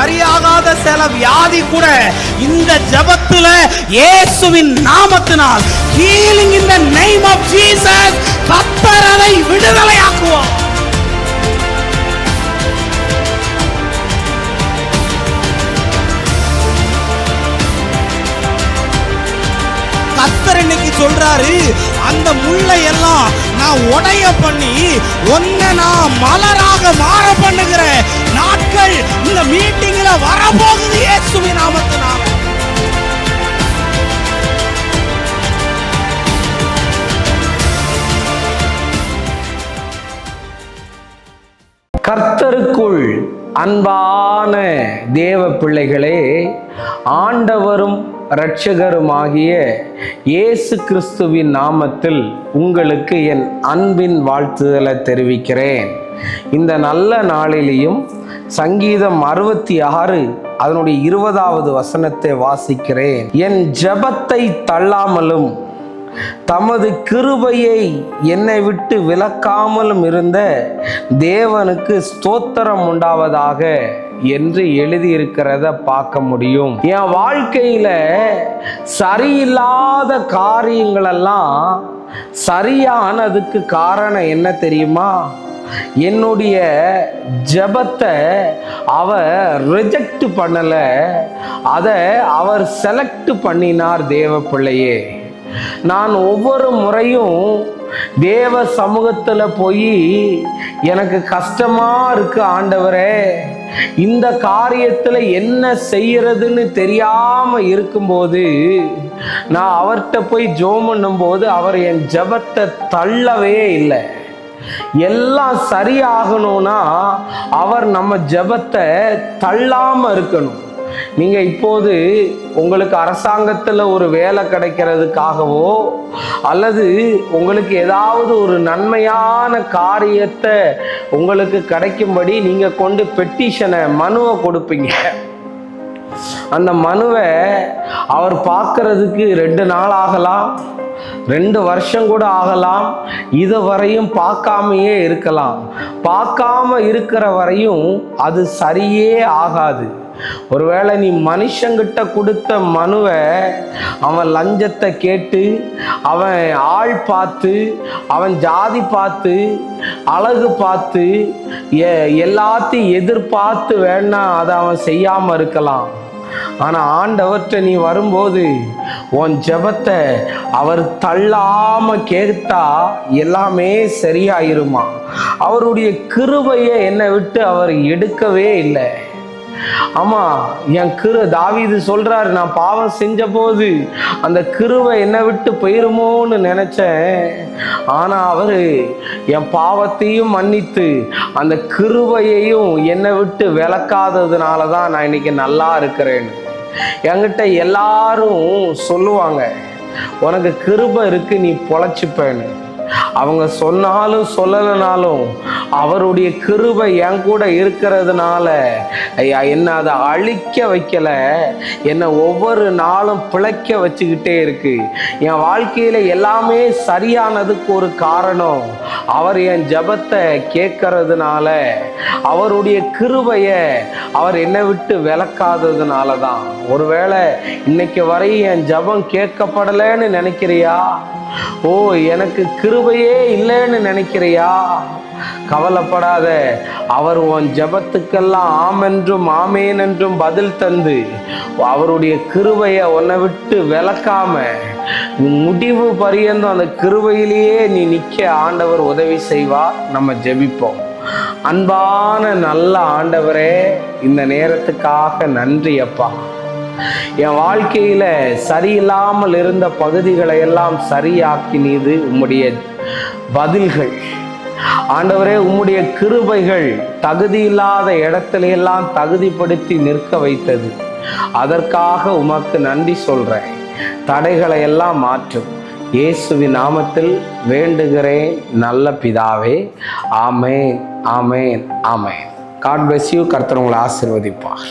சரியாகாத சில வியாதி கூட இந்த ஜெபத்துல இயேசுவின் நாமத்தினால் healing in the name of Jesus கர்த்தர் அதை விடுதலையாக்குவார். கர்த்தர் இன்னைக்கு சொல்றாரு, அந்த முள்ளை எல்லாம் நான் உடைய பண்ணி ஒன்ன நான் மலராக மாற பண்ணுகிற நாட்கள் இந்த மீட்டிங்ல வரப்போகுது இயேசுவின் நாமத்தினால. கர்த்தருக்குள் அன்பான தேவ பிள்ளைகளே, ஆண்டவரும் இரட்சகருமாகிய இயேசு கிறிஸ்துவின் நாமத்தில் உங்களுக்கு என் அன்பின் வாழ்த்துதலை தெரிவிக்கிறேன். இந்த நல்ல நாளிலேயும் சங்கீதம் 66 அதனுடைய 20வது வசனத்தை வாசிக்கிறேன். என் ஜெபத்தை தள்ளாமலும் தமது கிருபையை என்னை விட்டு விலக்காமலும் இருந்த தேவனுக்கு ஸ்தோத்திரம் உண்டாவதாக என்று எழுதியிருக்கிறத பார்க்க முடியும். என் வாழ்க்கையில சரியில்லாத காரியங்களெல்லாம் சரியானதுக்கு காரணம் என்ன தெரியுமா? என்னுடைய ஜெபத்தை அவர் ரிஜெக்ட் பண்ணல, அதை அவர் செலக்ட் பண்ணினார். தேவ பிள்ளையே, நான் ஒவ்வொரு முறையும் தேவ சமூகத்துல போய் எனக்கு கஷ்டமா இருக்கு ஆண்டவரே, இந்த காரியத்துல என்ன செய்யறதுன்னு தெரியாம இருக்கும்போது நான் அவர்கிட்ட போய் ஜெபம் பண்ணும்போது அவர் என் ஜெபத்தை தள்ளவே இல்லை. எல்லாம் சரியாகணும்னா அவர் நம்ம ஜெபத்தை தள்ளாம இருக்கணும். நீங்க இப்போது உங்களுக்கு அரசாங்கத்துல ஒரு வேலை கிடைக்கிறதுக்காகவோ அல்லது உங்களுக்கு ஏதாவது ஒரு நன்மையான காரியத்தை உங்களுக்கு கிடைக்கும்படி நீங்க கொண்டு பெட்டிஷனை மனுவை கொடுப்பீங்க. அந்த மனுவை அவர் பார்க்கறதுக்கு 2 நாள் ஆகலாம், 2 வருஷம் கூட ஆகலாம், இது வரையும் பார்க்காமையே இருக்கலாம். பார்க்காம இருக்கிற வரையும் அது சரியே ஆகாது. ஒருவேளை நீ மனுஷங்கிட்ட கொடுத்த மனுவை அவன் லஞ்சத்தை கேட்டு, அவன் ஆள் பார்த்து, அவன் ஜாதி பார்த்து, அழகு பார்த்து, எல்லாத்தையும் எதிர்பார்த்து வேணா அதை அவன் செய்யாம இருக்கலாம். ஆனா ஆண்டவர்கிட்ட நீ வரும்போது உன் ஜெபத்தை அவர் தள்ளாம கேட்டா எல்லாமே சரியாயிருமா. அவருடைய கிருபையை என்னை விட்டு அவர் எடுக்கவே இல்லை. ஆமா, என் தாவீது சொல்றாரு, நான் பாவம் செஞ்ச போது அந்த கிருபை என்னை விட்டு போயிருமோன்னு நினைச்சேன். ஆனா அவரு என் பாவத்தையும் மன்னித்து அந்த கிருபையையும் என்னை விட்டு விலக்காததுனாலதான் நான் இன்னைக்கு நல்லா இருக்கிறேன்னு. என்கிட்ட எல்லாரும் சொல்லுவாங்க, உனக்கு கிருபை இருக்கு, நீ பொழைச்சிப்பேன்னு. அவங்க சொன்னாலும் சொல்லலைனாலும் அவருடைய கிருபை என் கூட இருக்கிறதுனால என்னை அதை அழிக்க வைக்கல, என்னை ஒவ்வொரு நாளும் பிழைக்க வச்சுக்கிட்டே இருக்கு. என் வாழ்க்கையில எல்லாமே சரியானதுக்கு ஒரு காரணம் அவர் என் ஜெபத்தை கேட்கறதுனால, அவருடைய கிருபையை அவர் என்னை விட்டு விலக்காததுனால தான். ஒருவேளை இன்னைக்கு வரை என் ஜெபம் கேட்கப்படலைன்னு நினைக்கிறியா? ஓ, எனக்கு கிருபையே இல்லைன்னு நினைக்கிறியா? கவலைப்படாத. அவர் உன் ஜெபத்துக்கெல்லாம் ஆமென்றும் ஆமேன் என்றும் பதில் தந்து அவருடைய கிருபையை உன்னை விட்டு விலக்காம முடிவு பரியந்தம் அந்த கிருபையிலேயே நீ நிற்க ஆண்டவர் உதவி செய்வார். நம்ம ஜெபிப்போம். அன்பான நல்ல ஆண்டவரே, இந்த நேரத்துக்காக நன்றி அப்பா. என் வாழ்க்கையில சரியில்லாமல் இருந்த பகுதிகளை எல்லாம் சரியாக்கினது உம்முடைய பதில்கள். ஆண்டவரே, உம்முடைய கிருபைகள் தகுதி இல்லாத இடத்துல எல்லாம் தகுதிப்படுத்தி நிற்க வைத்தது. அதற்காக உமக்கு நன்றி சொல்றேன். தடைகளை எல்லாம் மாற்றும் இயேசுவின் நாமத்தில் வேண்டுகிறேன் நல்ல பிதாவே. ஆமேன், ஆமேன், ஆமேன். God bless you. கர்த்தர் உங்களை ஆசீர்வதிப்பார்.